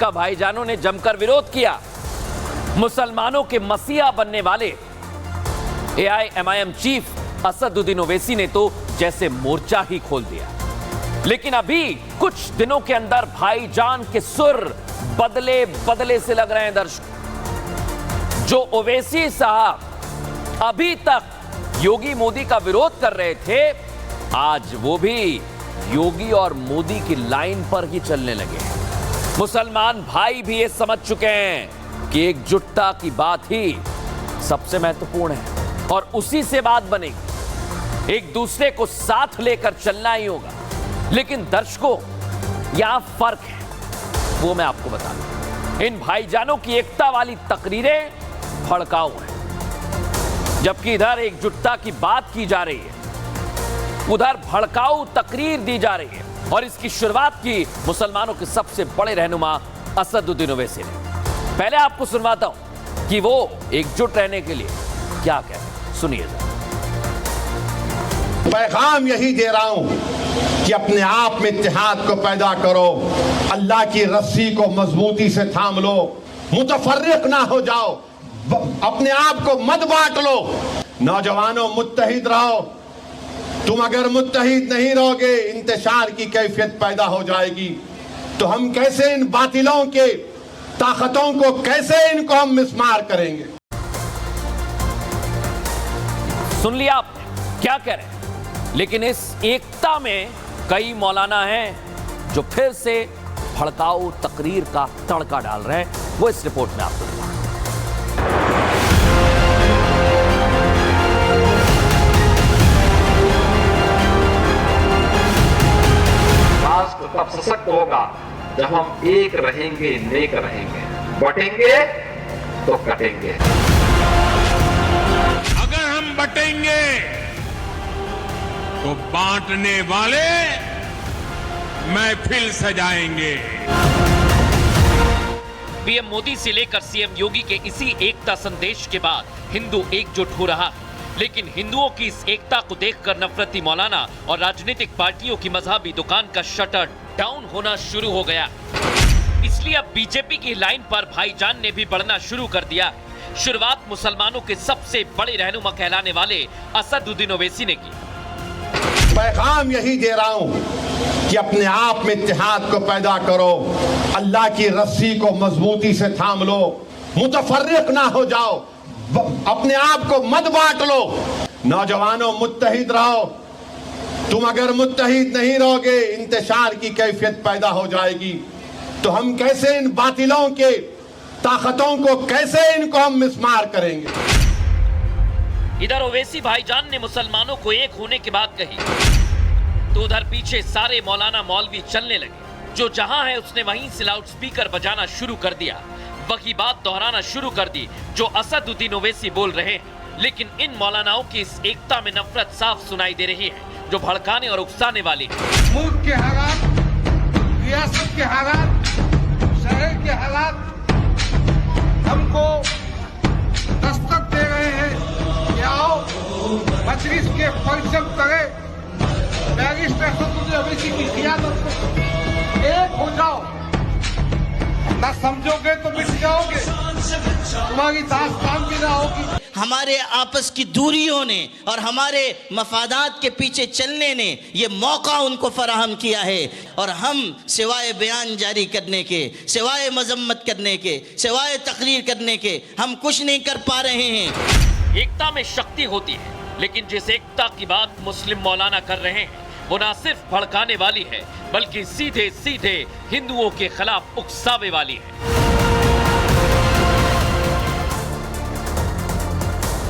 का भाईजानों ने जमकर विरोध किया। मुसलमानों के मसीहा बनने वाले AIMIM चीफ असदुद्दीन ओवैसी ने तो जैसे मोर्चा ही खोल दिया। लेकिन अभी कुछ दिनों के अंदर भाईजान के सुर बदले बदले से लग रहे हैं दर्शकों। जो ओवैसी साहब अभी तक योगी मोदी का विरोध कर रहे थे, आज वो भी योगी और मोदी की लाइन पर ही चलने लगे हैं। मुसलमान भाई भी ये समझ चुके हैं कि एकजुटता की बात ही सबसे महत्वपूर्ण है और उसी से बात बनेगी। एक दूसरे को साथ लेकर चलना ही होगा। लेकिन दर्शकों, यहां फर्क है, वो मैं आपको बता दूं। इन भाईजानों की एकता वाली तकरीरें भड़काऊ हैं, जबकि इधर एकजुटता की बात की जा रही है, उधर भड़काऊ तकरीर दी जा रही है। और इसकी शुरुआत की मुसलमानों के सबसे बड़े रहनुमा असदुद्दीन ओवैसी ने। पहले आपको सुनवाता हूं कि वो एकजुट रहने के लिए क्या कहते हैं, सुनिएगा। पैगाम यही दे रहा हूं कि अपने आप में इत्तेहाद को पैदा करो, अल्लाह की रस्सी को मजबूती से थाम लो, मुतफर्रिक ना हो जाओ, अपने आप को मत बांट लो। नौजवानों, मुत्तहिद रहो। तुम अगर मुत्तहिद नहीं रहोगे, इंतशार की कैफियत पैदा हो जाएगी। तो हम कैसे इन बातिलों के ताकतों को, कैसे इनको हम मिस्मार करेंगे? सुन लिया आपने क्या कह रहे हैं। लेकिन इस एकता में कई मौलाना हैं जो फिर से भड़काऊ तकरीर का तड़का डाल रहे हैं। वो इस रिपोर्ट में आपको दिखाएंगे। राष्ट्र तब सशक्त होगा जब हम एक रहेंगे, नेक रहेंगे, बटेंगे तो कटेंगे। अगर हम बटेंगे तो बांटने वाले महफिल सजाएंगे। पीएम मोदी से लेकर सीएम योगी के इसी एकता संदेश के बाद हिंदू एकजुट हो रहा है। लेकिन हिंदुओं की इस एकता को देखकर नफरती मौलाना और राजनीतिक पार्टियों की मजहबी दुकान का शटर डाउन होना शुरू हो गया। इसलिए अब बीजेपी की लाइन पर भाईजान ने भी बढ़ना शुरू कर दिया। शुरुआत मुसलमानों के सबसे बड़े रहनुमा कहलाने वाले असदुद्दीन ओवैसी ने की। पैगाम यही दे रहा हूं कि अपने आप में इत्तेहाद को पैदा करो, अल्लाह की रस्सी को मजबूती से थाम लो, मुतफर्रिक ना हो जाओ, अपने आप को मत बांट लो। नौजवानों, मुत्तहिद रहो। तुम अगर मुत्तहिद नहीं रहोगे, इंतशार की कैफियत पैदा हो जाएगी। तो हम कैसे इन बातिलों के ताकतों को, कैसे इनको हम मिस्मार करेंगे? इधर ओवैसी भाईजान ने मुसलमानों को एक होने की बात कही, तो उधर पीछे सारे मौलाना मौलवी चलने लगे। जो जहां है उसने वहीं से लाउड स्पीकर बजाना शुरू कर दिया, वही बात दोहराना शुरू कर दी जो असदुद्दीन ओवैसी बोल रहे हैं। लेकिन इन मौलानाओं की इस एकता में नफरत साफ सुनाई दे रही है, जो भड़काने और उकसाने वाली है। मुल्क के हालात, रियासत के हालात, शहर के हालात हमको दस्तक दे रहे हैं कि आओ मजलिस के परिश्रम करें, बैरिस्टर असदुद्दीन ओवैसी की क़ियादत में एक हो जाओ। ना समझोगे तो मिट जाओगे, तुम्हारी दास्तान भी ना होगी। हमारे आपस की दूरियों ने और हमारे मफादात के पीछे चलने ने ये मौका उनको फराहम किया है। और हम सिवाय बयान जारी करने के, सिवाय मजम्मत करने के, सिवाय तकरीर करने के हम कुछ नहीं कर पा रहे हैं। एकता में शक्ति होती है, लेकिन जिस एकता की बात मुस्लिम मौलाना कर रहे हैं वो ना सिर्फ भड़काने वाली है, बल्कि सीधे सीधे हिंदुओं के खिलाफ उकसावे वाली है।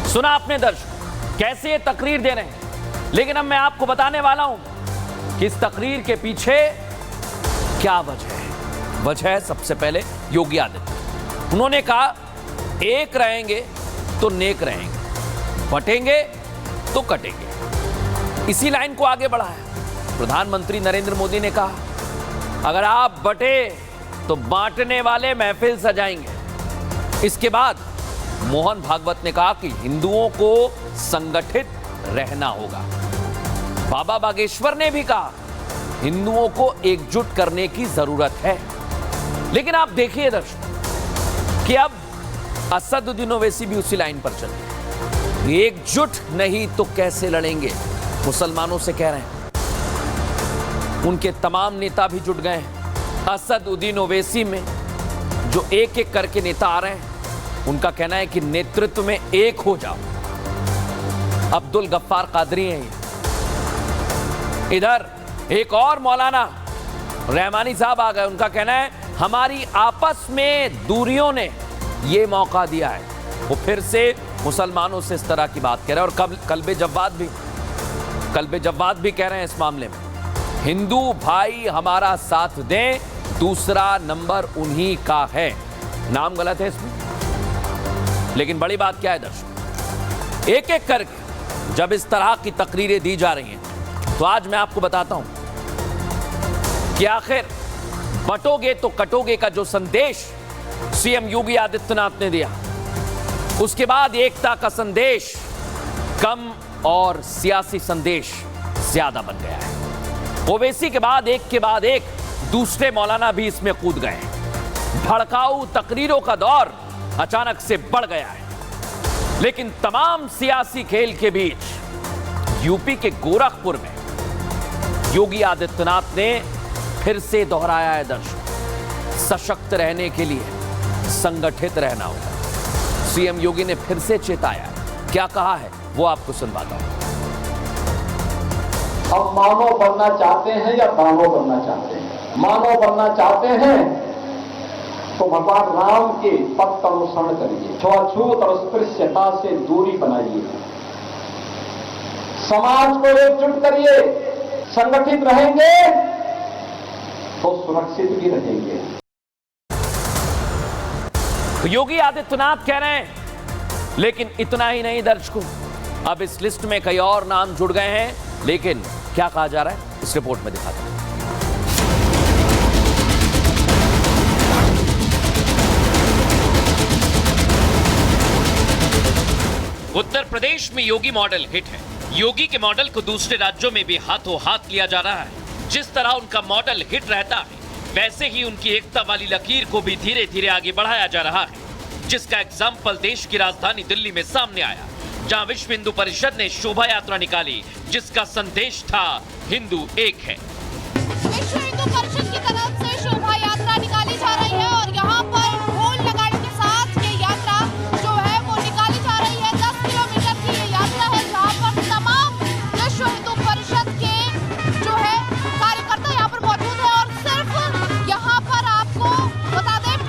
सुना आपने दर्शक कैसे ये तकरीर दे रहे हैं। लेकिन अब मैं आपको बताने वाला हूं कि इस तकरीर के पीछे क्या वजह है। वजह है सबसे पहले योगी आदित्यनाथ। उन्होंने कहा एक रहेंगे तो नेक रहेंगे, बटेंगे तो कटेंगे। इसी लाइन को आगे बढ़ाया प्रधानमंत्री नरेंद्र मोदी ने कहा अगर आप बटे तो बांटने वाले महफिल सजाएंगे। इसके बाद मोहन भागवत ने कहा कि हिंदुओं को संगठित रहना होगा। बाबा बागेश्वर ने भी कहा हिंदुओं को एकजुट करने की जरूरत है। लेकिन आप देखिए दर्शक कि अब असदुद्दीन ओवैसी भी उसी लाइन पर चले। एकजुट नहीं तो कैसे लड़ेंगे, मुसलमानों से कह रहे हैं। उनके तमाम नेता भी जुट गए हैं असदुद्दीन ओवैसी में। जो एक एक करके नेता आ रहे हैं, उनका कहना है कि नेतृत्व में एक हो जाओ। अब्दुल गफ्फार कादरी हैं ये। इधर एक और मौलाना रहमानी साहब आ गए। उनका कहना है हमारी आपस में दूरियों ने ये मौका दिया है। वो फिर से मुसलमानों से इस तरह की बात कह रहे हैं। और कल्बे जव्वाद भी कह रहे हैं इस मामले में, हिंदू भाई हमारा साथ दें, दूसरा नंबर उन्हीं का है। नाम गलत है इसमें, लेकिन बड़ी बात क्या है दर्शक, एक एक करके जब इस तरह की तकरीरें दी जा रही हैं, तो आज मैं आपको बताता हूं कि आखिर बटोगे तो कटोगे का जो संदेश सीएम योगी आदित्यनाथ ने दिया, उसके बाद एकता का संदेश कम और सियासी संदेश ज्यादा बन गया है। ओवैसी के बाद एक दूसरे मौलाना भी इसमें कूद गए। भड़काऊ तकरीरों का दौर अचानक से बढ़ गया है। लेकिन तमाम सियासी खेल के बीच यूपी के गोरखपुर में योगी आदित्यनाथ ने फिर से दोहराया है दर्शक, सशक्त रहने के लिए संगठित रहना होगा। सीएम योगी ने फिर से चेताया है। क्या कहा है वो आपको सुनवाता हूं। हम मानव बनना चाहते हैं या दानव बनना चाहते हैं? मानव बनना चाहते हैं तो भगवान राम के पथ का अनुसरण करिए, छुआछूत और अस्पृश्यता से दूरी बनाइए, समाज को एकजुट करिए। संगठित रहेंगे तो सुरक्षित भी रहेंगे। योगी आदित्यनाथ कह रहे हैं, लेकिन इतना ही नहीं दर्शकों, अब इस लिस्ट में कई और नाम जुड़ गए हैं। लेकिन क्या कहा जा रहा है इस रिपोर्ट में दिखाते हैं। उत्तर प्रदेश में योगी मॉडल हिट है। योगी के मॉडल को दूसरे राज्यों में भी हाथों हाथ लिया जा रहा है। जिस तरह उनका मॉडल हिट रहता है, वैसे ही उनकी एकता वाली लकीर को भी धीरे धीरे आगे बढ़ाया जा रहा है, जिसका एग्जाम्पल देश की राजधानी दिल्ली में सामने आया, जहां विश्व हिंदू परिषद ने शोभा यात्रा निकाली, जिसका संदेश था हिंदू एक है। विश्व हिंदू परिषद की तरफ